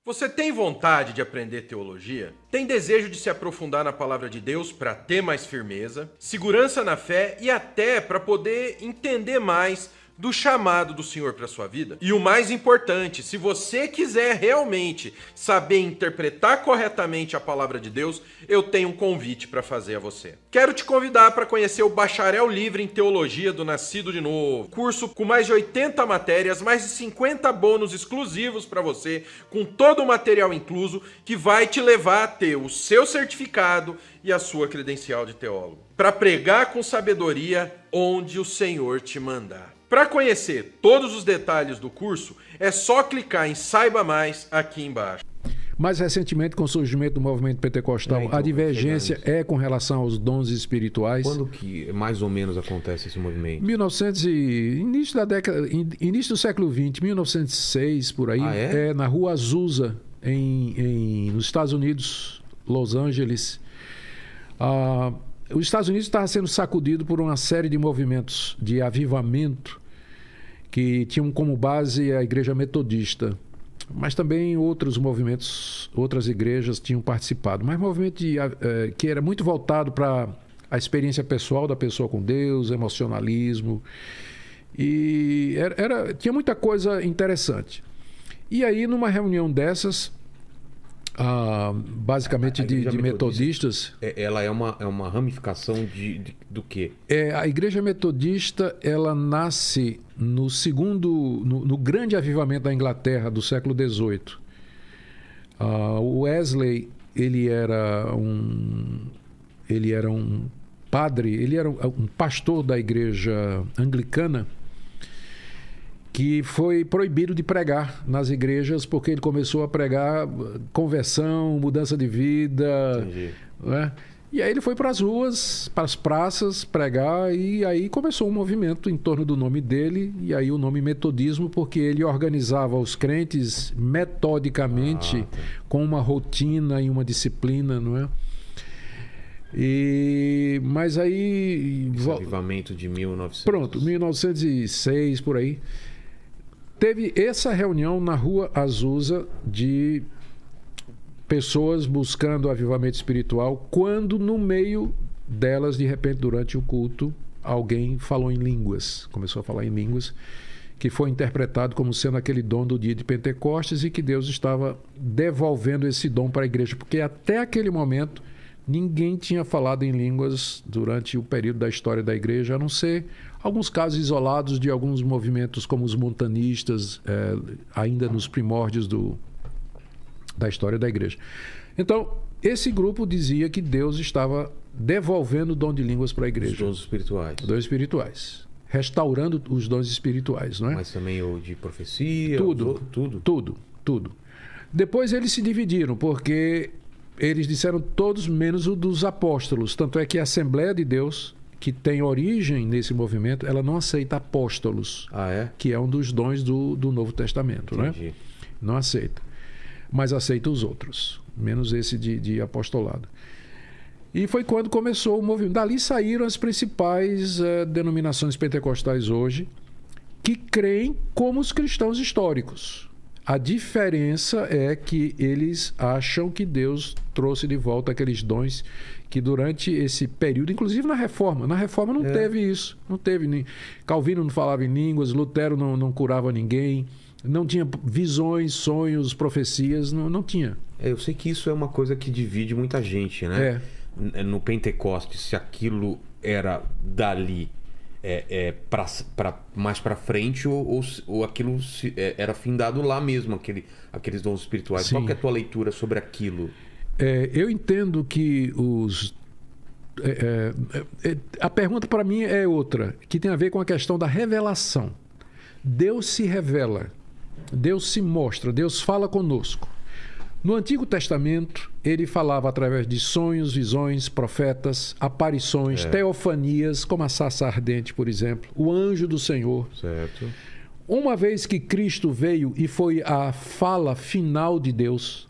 Você tem vontade de aprender teologia? Tem desejo de se aprofundar na palavra de Deus para ter mais firmeza, segurança na fé e até para poder entender mais do chamado do Senhor para sua vida? E o mais importante, se você quiser realmente saber interpretar corretamente a palavra de Deus, eu tenho um convite para fazer a você. Quero te convidar para conhecer o Bacharel Livre em Teologia do Nascido de Novo. Curso com mais de 80 matérias, mais de 50 bônus exclusivos para você, com todo o material incluso, que vai te levar a ter o seu certificado e a sua credencial de teólogo. Para pregar com sabedoria onde o Senhor te mandar. Para conhecer todos os detalhes do curso, é só clicar em Saiba Mais aqui embaixo. Mais recentemente, com o surgimento do movimento pentecostal, então, a divergência é com relação aos dons espirituais. Quando que mais ou menos acontece esse movimento? Início do século XX, 1906, por aí, na Rua Azusa, nos Estados Unidos, Los Angeles. Os Estados Unidos estavam sendo sacudido por uma série de movimentos de avivamento que tinham como base a Igreja Metodista, mas também outros movimentos, outras igrejas tinham participado, mas movimento que era muito voltado para a experiência pessoal da pessoa com Deus, emocionalismo, e tinha muita coisa interessante. E aí, numa reunião dessas, basicamente de metodistas. Ela é uma ramificação do quê? A Igreja Metodista, ela nasce no grande avivamento da Inglaterra do século XVIII. O Wesley, ele era um padre, ele era um pastor da Igreja Anglicana, que foi proibido de pregar nas igrejas porque ele começou a pregar conversão, mudança de vida. Entendi. Né? E aí ele foi para as ruas, para as praças pregar, e aí começou um movimento em torno do nome dele, e aí o nome metodismo, porque ele organizava os crentes metodicamente, com uma rotina e uma disciplina, não é? Mas aí... Esse avivamento de 1900... Pronto, 1906, por aí. Teve essa reunião na Rua Azusa de pessoas buscando avivamento espiritual, quando no meio delas, de repente, durante o culto, alguém falou em línguas, começou a falar em línguas, que foi interpretado como sendo aquele dom do dia de Pentecostes e que Deus estava devolvendo esse dom para a igreja, porque até aquele momento ninguém tinha falado em línguas durante o período da história da igreja, a não ser alguns casos isolados de alguns movimentos como os montanistas, ainda nos primórdios da história da igreja. Então, esse grupo dizia que Deus estava devolvendo o dom de línguas para a igreja. Os dons espirituais. Dons espirituais. Restaurando os dons espirituais, não é? Mas também o de profecia? Tudo. Depois eles se dividiram, porque eles disseram todos menos o dos apóstolos. Tanto é que a Assembleia de Deus, que tem origem nesse movimento, ela não aceita apóstolos, que é um dos dons do Novo Testamento. Entendi. Né? Não aceita. Mas aceita os outros, menos esse de apostolado. E foi quando começou o movimento. Dali saíram as principais denominações pentecostais hoje, que creem como os cristãos históricos. A diferença é que eles acham que Deus trouxe de volta aqueles dons que durante esse período, inclusive na Reforma não teve isso. Não teve. Calvino não falava em línguas, Lutero não curava ninguém, não tinha visões, sonhos, profecias, não tinha. Eu sei que isso é uma coisa que divide muita gente, né? No Pentecostes, se aquilo era dali mais para frente ou aquilo era findado lá mesmo, aqueles dons espirituais. Sim. Qual que é a tua leitura sobre aquilo? Eu entendo que a pergunta para mim é outra, que tem a ver com a questão da revelação. Deus se revela, Deus se mostra, Deus fala conosco. No Antigo Testamento, ele falava através de sonhos, visões, profetas, aparições, teofanias, como a sarça ardente, por exemplo, o anjo do Senhor. Certo. Uma vez que Cristo veio e foi a fala final de Deus,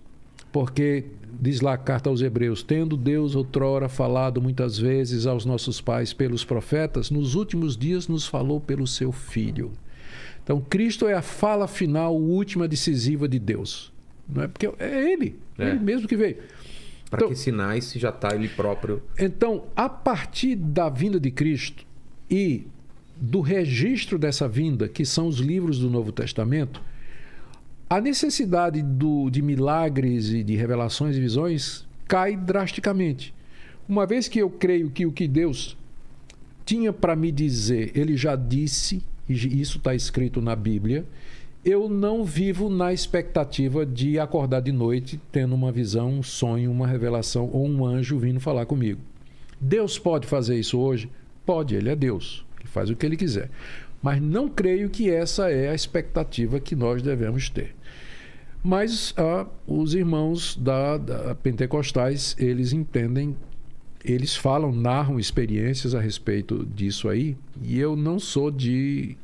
porque diz lá a carta aos Hebreus, tendo Deus outrora falado muitas vezes aos nossos pais pelos profetas, nos últimos dias nos falou pelo seu Filho. Então, Cristo é a fala final, última, decisiva de Deus. Não é porque é ele mesmo que veio. Para que sinais se já está ele próprio? Então, a partir da vinda de Cristo e do registro dessa vinda, que são os livros do Novo Testamento, a necessidade de milagres e de revelações e visões cai drasticamente. Uma vez que eu creio que o que Deus tinha para me dizer, ele já disse, e isso está escrito na Bíblia, eu não vivo na expectativa de acordar de noite tendo uma visão, um sonho, uma revelação ou um anjo vindo falar comigo. Deus pode fazer isso hoje? Pode, ele é Deus. Ele faz o que ele quiser. Mas não creio que essa é a expectativa que nós devemos ter. Mas os irmãos da pentecostais, eles entendem, eles falam, narram experiências a respeito disso aí, e eu não sou de...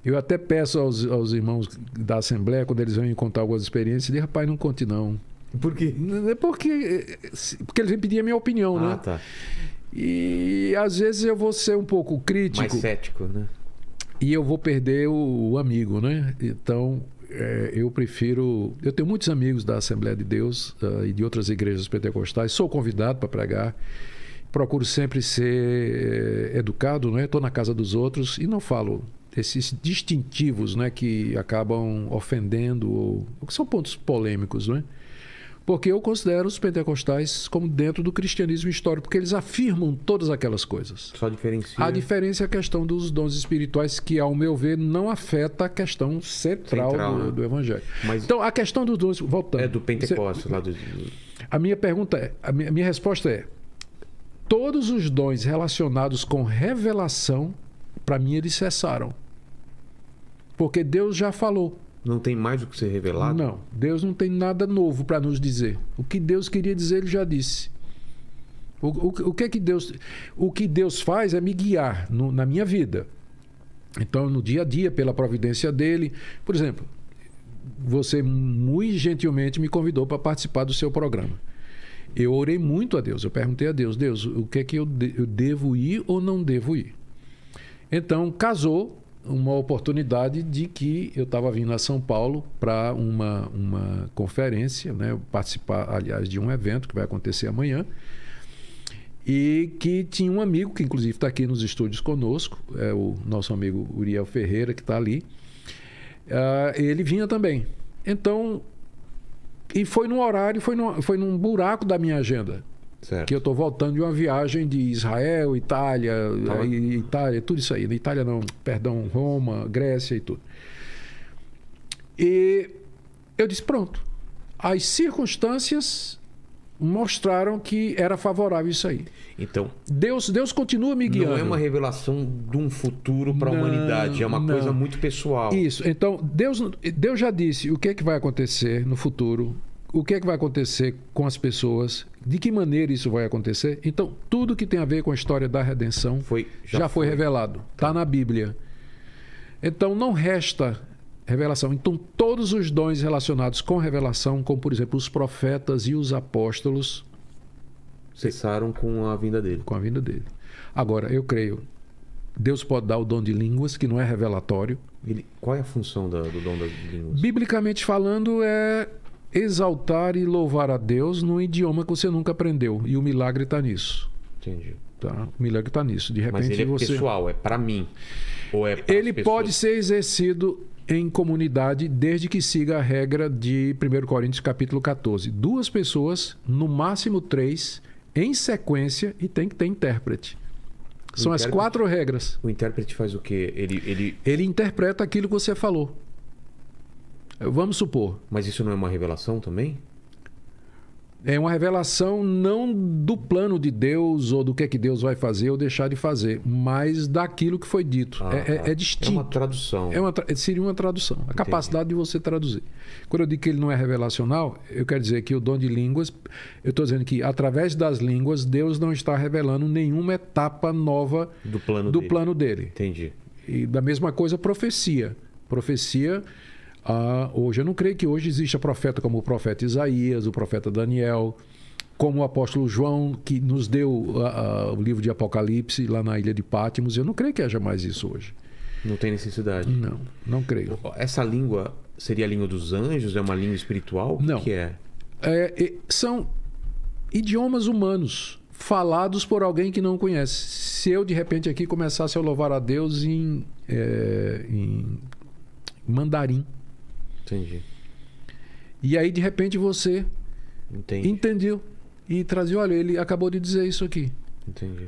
Eu até peço aos irmãos da Assembleia, quando eles vêm me contar algumas experiências, de rapaz, não conte não. Por quê? Porque eles vêm pedir a minha opinião, né? Tá. E às vezes eu vou ser um pouco crítico. Mais cético, né? E eu vou perder o amigo, né? Então, eu prefiro... Eu tenho muitos amigos da Assembleia de Deus e de outras igrejas pentecostais. Sou convidado para pregar. Procuro sempre ser educado, né? Estou na casa dos outros e não falo esses distintivos, né? Que acabam ofendendo ou que são pontos polêmicos, né? Porque eu considero os pentecostais como dentro do cristianismo histórico, porque eles afirmam todas aquelas coisas. Só diferencia. A diferença é a questão dos dons espirituais, que, ao meu ver, não afeta a questão central do Evangelho. Mas então, a questão dos dons... Voltando. É do Pentecostes. Lá do... A minha pergunta é... A minha resposta é... Todos os dons relacionados com revelação, para mim, eles cessaram. Porque Deus já falou. Não tem mais o que ser revelado? Não. Deus não tem nada novo para nos dizer. O que Deus queria dizer, ele já disse. O que Deus faz é me guiar na minha vida. Então, no dia a dia, pela providência dele. Por exemplo, você muito gentilmente me convidou para participar do seu programa. Eu orei muito a Deus. Eu perguntei a Deus, Deus, o que é que eu devo ir ou não devo ir? Então, casou uma oportunidade de que eu estava vindo a São Paulo para uma conferência, né? Participar, aliás, de um evento que vai acontecer amanhã, e que tinha um amigo, que inclusive está aqui nos estúdios conosco, é o nosso amigo Uriel Ferreira, que está ali. Ele vinha também. Então, e foi num horário, foi num buraco da minha agenda. Certo. Que eu estou voltando de uma viagem de Israel, Itália, tudo isso aí. Itália não, perdão, Roma, Grécia e tudo. E eu disse, pronto. As circunstâncias mostraram que era favorável isso aí. Então, Deus continua me guiando. Não é uma revelação de um futuro para a humanidade, é uma coisa muito pessoal. Isso. Então, Deus já disse o que é que vai acontecer no futuro, o que é que vai acontecer com as pessoas, de que maneira isso vai acontecer. Então, tudo que tem a ver com a história da redenção já foi revelado. Está na Bíblia. Então, não resta revelação. Então, todos os dons relacionados com revelação, como, por exemplo, os profetas e os apóstolos, cessaram com a vinda dele. Com a vinda dele. Agora, eu creio, Deus pode dar o dom de línguas, que não é revelatório. Qual é a função do dom das línguas? Biblicamente falando, é exaltar e louvar a Deus num idioma que você nunca aprendeu. E o milagre está nisso. Entendi. Tá? O milagre está nisso. De repente, mas ele é pessoal, é para mim? Ou é para ele pode ser exercido em comunidade, desde que siga a regra de 1 Coríntios capítulo 14. 2 pessoas, no máximo 3, em sequência, e tem que ter intérprete. São as 4 regras. O intérprete faz o quê? Ele interpreta aquilo que você falou. Vamos supor. Mas isso não é uma revelação também? É uma revelação não do plano de Deus ou do que é que Deus vai fazer ou deixar de fazer, mas daquilo que foi dito. É distinto. É uma tradução. Seria uma tradução. A capacidade de você traduzir. Quando eu digo que ele não é revelacional, eu quero dizer que o dom de línguas, eu estou dizendo que através das línguas, Deus não está revelando nenhuma etapa nova do plano dele. Entendi. E da mesma coisa, profecia. Profecia... hoje eu não creio que hoje exista profeta como o profeta Isaías, o profeta Daniel, como o apóstolo João, que nos deu o livro de Apocalipse lá na ilha de Pátimos. Eu não creio que haja mais isso hoje. Não tem necessidade. Não creio. Essa língua seria a língua dos anjos? É uma língua espiritual? O Não. que é? São idiomas humanos falados por alguém que não conhece. Se eu, de repente, aqui começasse a louvar a Deus em mandarim. Entendi. E aí, de repente, você entendeu. E trazia, olha, ele acabou de dizer isso aqui. Entendi.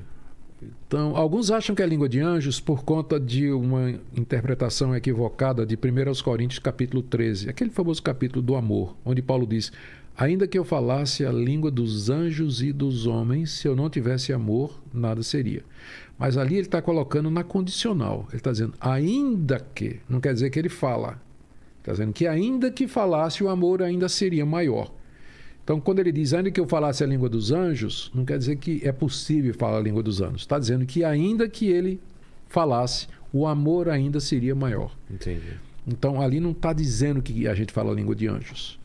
Então, alguns acham que é língua de anjos por conta de uma interpretação equivocada de 1 Coríntios capítulo 13, aquele famoso capítulo do amor, onde Paulo diz: ainda que eu falasse a língua dos anjos e dos homens, se eu não tivesse amor, nada seria. Mas ali ele está colocando na condicional. Ele está dizendo, ainda que, não quer dizer que ele fala. Está dizendo que ainda que falasse, o amor ainda seria maior. Então, quando ele diz, ainda que eu falasse a língua dos anjos, não quer dizer que é possível falar a língua dos anjos. Está dizendo que ainda que ele falasse, o amor ainda seria maior. Entendi. Então, ali não está dizendo que a gente fala a língua de anjos.